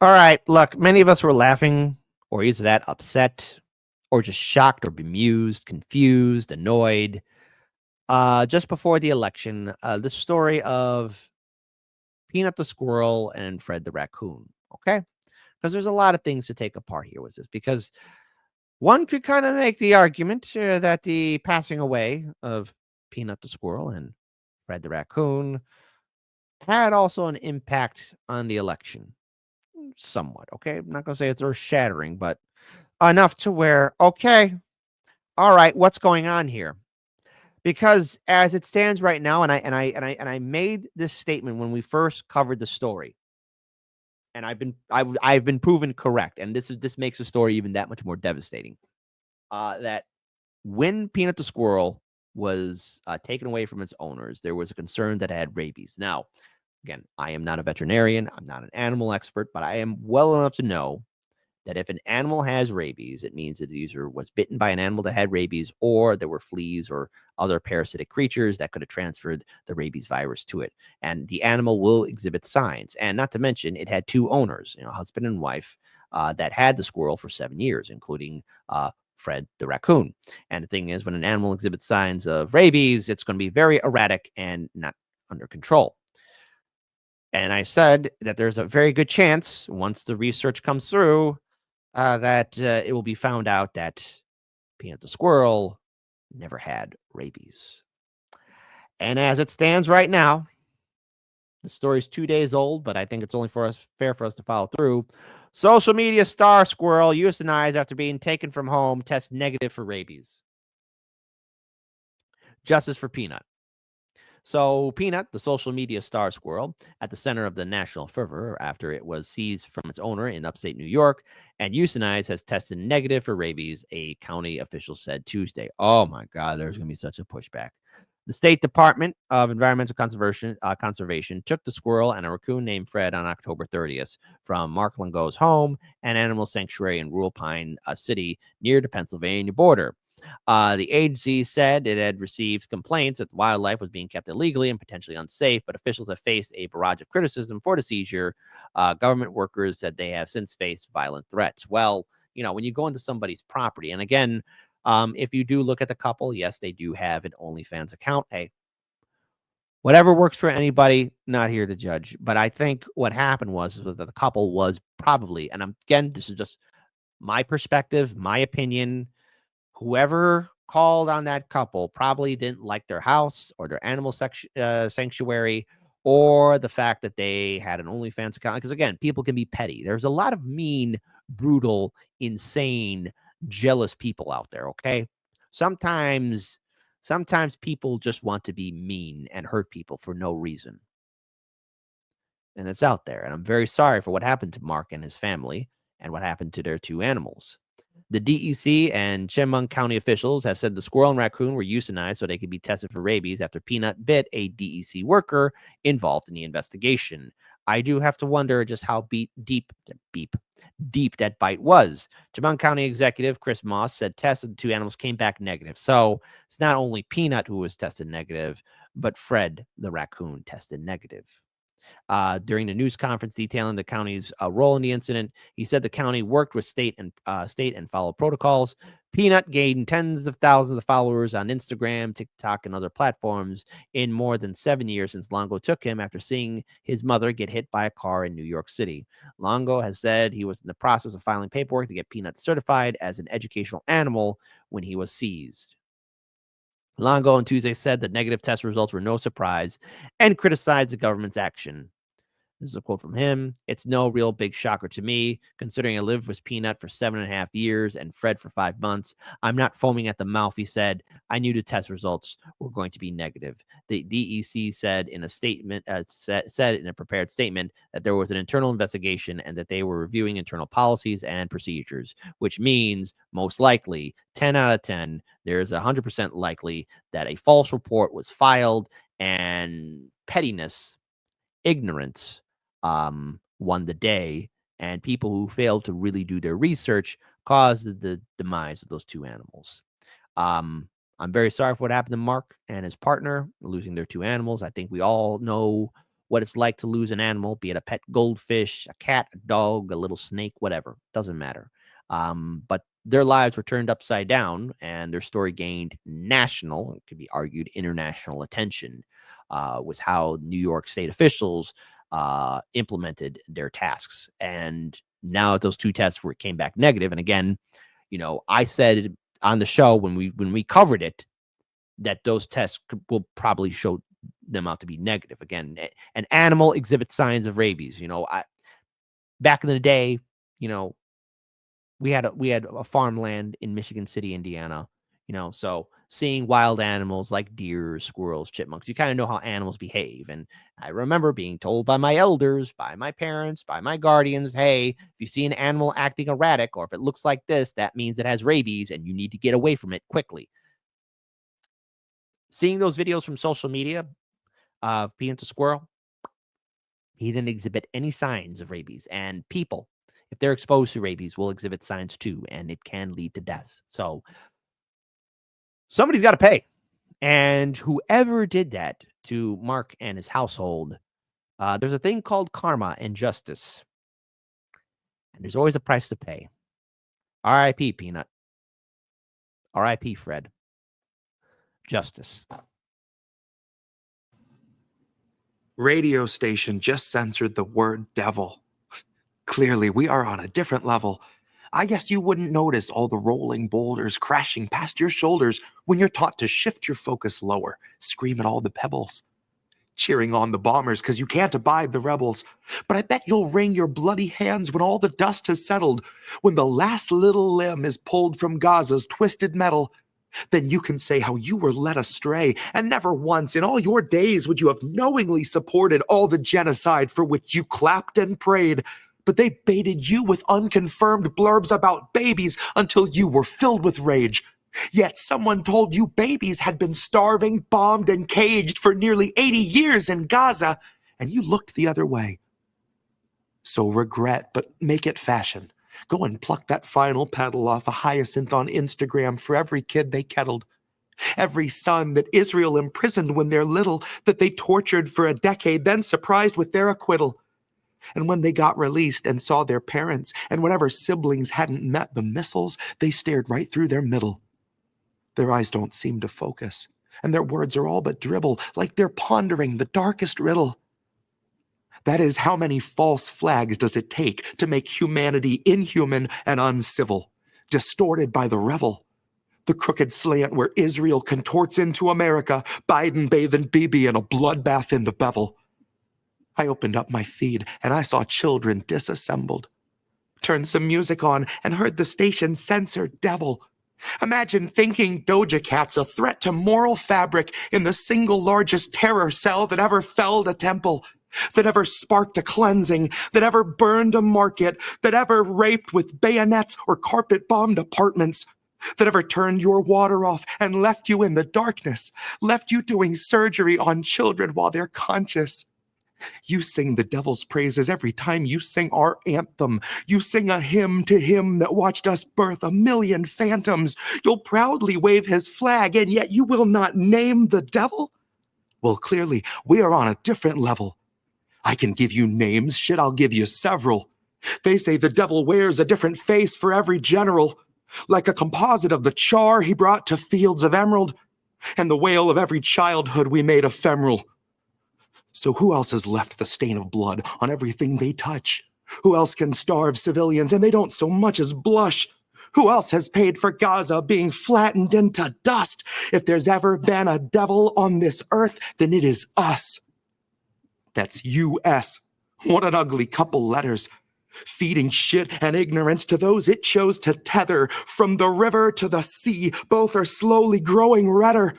All right, look, many of us were laughing or either that upset or just shocked or bemused, confused, annoyed. Just before the election, the story of Peanut the squirrel and Fred the raccoon. Okay, because there's a lot of things to take apart here with this. Because one could kind of make the argument that the passing away of Peanut the squirrel and Fred the raccoon had also an impact on the election, somewhat. Okay, I'm not going to say it's earth shattering, but enough to where, okay, all right, what's going on here? Because as it stands right now, and I made this statement when we first covered the story, and I've been proven correct, and this makes the story even that much more devastating. That when Peanut the squirrel was taken away from its owners, there was a concern that it had rabies. Now, again, I am not a veterinarian, I'm not an animal expert, but I am well enough to know that if an animal has rabies, it means that it either was bitten by an animal that had rabies or there were fleas or other parasitic creatures that could have transferred the rabies virus to it. And the animal will exhibit signs. And not to mention, it had two owners, husband and wife, that had the squirrel for 7 years, including Fred the raccoon. And the thing is, when an animal exhibits signs of rabies, it's going to be very erratic and not under control. And I said that there's a very good chance, once the research comes through, that it will be found out that Peanut the squirrel never had rabies. And as it stands right now, the story's 2 days old, but I think it's only fair for us to follow through. Social media star squirrel euthanized after being taken from home tests negative for rabies. Justice for Peanut. So, Peanut, the social media star squirrel, at the center of the national fervor after it was seized from its owner in upstate New York and euthanized, has tested negative for rabies, a county official said Tuesday. Oh my God, there's going to be such a pushback. The State Department of Environmental Conservation took the squirrel and a raccoon named Fred on October 30th from Mark Longo's home, an animal sanctuary in rural Pine City near the Pennsylvania border. The agency said it had received complaints that wildlife was being kept illegally and potentially unsafe, but officials have faced a barrage of criticism for the seizure. Government workers said they have since faced violent threats. Well, when you go into somebody's property, and again, if you do look at the couple, yes, they do have an OnlyFans account. Hey, whatever works for anybody, not here to judge. But I think what happened was that the couple was probably, and again, this is just my perspective, my opinion, whoever called on that couple probably didn't like their house or their animal sanctuary or the fact that they had an OnlyFans account. Because again, people can be petty. There's a lot of mean, brutal, insane, jealous people out there. Okay. Sometimes people just want to be mean and hurt people for no reason. And it's out there. And I'm very sorry for what happened to Mark and his family and what happened to their two animals. The DEC and Chemung County officials have said the squirrel and raccoon were euthanized so they could be tested for rabies after Peanut bit a DEC worker involved in the investigation. I do have to wonder just how deep that bite was. Chemung County Executive Chris Moss said tests of the two animals came back negative. So it's not only Peanut who was tested negative, but Fred the raccoon tested negative. During the news conference detailing the county's role in the incident, he said the county worked with state and followed protocols. Peanut gained tens of thousands of followers on Instagram, TikTok, and other platforms in more than 7 years since Longo took him after seeing his mother get hit by a car in New York City. Longo has said he was in the process of filing paperwork to get Peanut certified as an educational animal when he was seized. Longo on Tuesday said the negative test results were no surprise and criticized the government's action. This is a quote from him. It's no real big shocker to me, considering I lived with Peanut for 7.5 years and Fred for 5 months. I'm not foaming at the mouth, he said. I knew the test results were going to be negative. The DEC said in a statement, said in a prepared statement that there was an internal investigation and that they were reviewing internal policies and procedures, which means most likely 10 out of 10, there's 100% likely that a false report was filed and pettiness, ignorance, won the day, and people who failed to really do their research caused the demise of those two animals. I'm very sorry for what happened to Mark and his partner losing their two animals. I think we all know what it's like to lose an animal, be it a pet goldfish, a cat, a dog, a little snake, whatever. Doesn't matter. But their lives were turned upside down, and their story gained national, it could be argued international attention, was how New York state officials implemented their tasks. And now those two tests came back negative. And again, I said on the show when we covered it that those tests will probably show them out to be negative. Again, an animal exhibits signs of rabies. Back in the day, we had a farmland in Michigan City, Indiana. So seeing wild animals like deer, squirrels, chipmunks, you kind of know how animals behave. And I remember being told by my elders, by my parents, by my guardians, hey, if you see an animal acting erratic, or if it looks like this, that means it has rabies and you need to get away from it quickly. Seeing those videos from social media of Peanut the squirrel, he didn't exhibit any signs of rabies. And people, if they're exposed to rabies, will exhibit signs too, and it can lead to death. So somebody's got to pay. And whoever did that to Mark and his household, there's a thing called karma and justice. And there's always a price to pay. R.I.P. Peanut. R.I.P. Fred. Justice. Radio station just censored the word devil. Clearly, we are on a different level. I guess you wouldn't notice all the rolling boulders crashing past your shoulders when you're taught to shift your focus lower, scream at all the pebbles, cheering on the bombers because you can't abide the rebels. But I bet you'll wring your bloody hands when all the dust has settled, when the last little limb is pulled from Gaza's twisted metal. Then you can say how you were led astray, and never once in all your days would you have knowingly supported all the genocide for which you clapped and prayed. But they baited you with unconfirmed blurbs about babies until you were filled with rage. Yet someone told you babies had been starving, bombed, and caged for nearly 80 years in Gaza, and you looked the other way. So regret, but make it fashion. Go and pluck that final petal off a hyacinth on Instagram for every kid they kettled. Every son that Israel imprisoned when they're little, that they tortured for a decade, then surprised with their acquittal. And when they got released and saw their parents and whatever siblings hadn't met the missiles, they stared right through their middle. Their eyes don't seem to focus, and their words are all but dribble, like they're pondering the darkest riddle. That is, how many false flags does it take to make humanity inhuman and uncivil, distorted by the revel? The crooked slant where Israel contorts into America, Biden bathing Bibi in a bloodbath in the bevel. I opened up my feed and I saw children disassembled. Turned some music on and heard the station censor devil. Imagine thinking Doja Cat's a threat to moral fabric in the single largest terror cell that ever felled a temple, that ever sparked a cleansing, that ever burned a market, that ever raped with bayonets or carpet-bombed apartments, that ever turned your water off and left you in the darkness, left you doing surgery on children while they're conscious. You sing the devil's praises every time you sing our anthem. You sing a hymn to him that watched us birth a million phantoms. You'll proudly wave his flag, and yet you will not name the devil? Well, clearly, we are on a different level. I can give you names, shit, I'll give you several. They say the devil wears a different face for every general, like a composite of the char he brought to fields of emerald, and the wail of every childhood we made ephemeral. So who else has left the stain of blood on everything they touch? Who else can starve civilians and they don't so much as blush? Who else has paid for Gaza being flattened into dust? If there's ever been a devil on this earth, then it is us. That's U.S. What an ugly couple letters. Feeding shit and ignorance to those it chose to tether. From the river to the sea, both are slowly growing redder.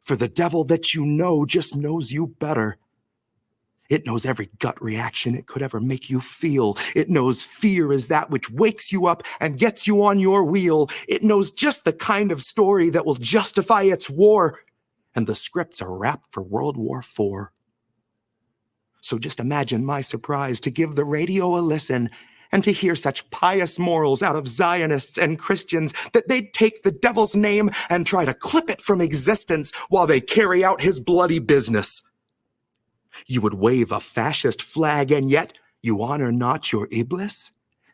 For the devil that you know just knows you better. It knows every gut reaction it could ever make you feel. It knows fear is that which wakes you up and gets you on your wheel. It knows just the kind of story that will justify its war. And the scripts are wrapped for World War IV. So just imagine my surprise to give the radio a listen and to hear such pious morals out of Zionists and Christians that they'd take the devil's name and try to clip it from existence while they carry out his bloody business. You would wave a fascist flag, and yet you honor not your Iblis?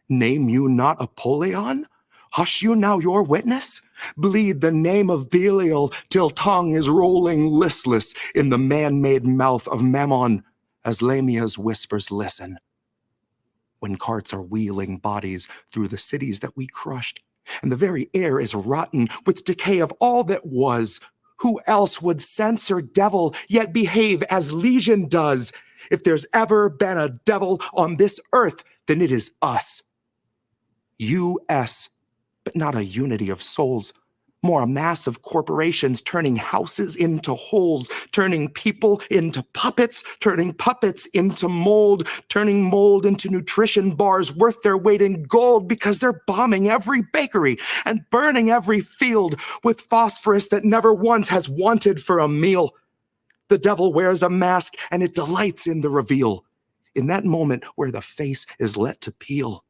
Name you not Apollyon? Hush you now your witness? Bleed the name of Belial till tongue is rolling listless in the man-made mouth of Mammon, as Lamia's whispers listen. When carts are wheeling bodies through the cities that we crushed, and the very air is rotten with decay of all that was, who else would censor devil yet behave as Legion does? If there's ever been a devil on this earth, then it is us. U.S., but not a unity of souls. More a mass of corporations turning houses into holes, turning people into puppets, turning puppets into mold, turning mold into nutrition bars worth their weight in gold because they're bombing every bakery and burning every field with phosphorus that never once has wanted for a meal. The devil wears a mask and it delights in the reveal, in that moment where the face is let to peel.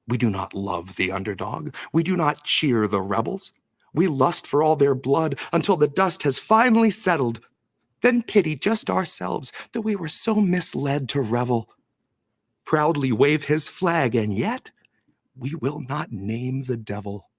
We do not love the underdog. We do not cheer the rebels. We lust for all their blood until the dust has finally settled. Then pity just ourselves that we were so misled to revel. Proudly wave his flag, and yet we will not name the devil.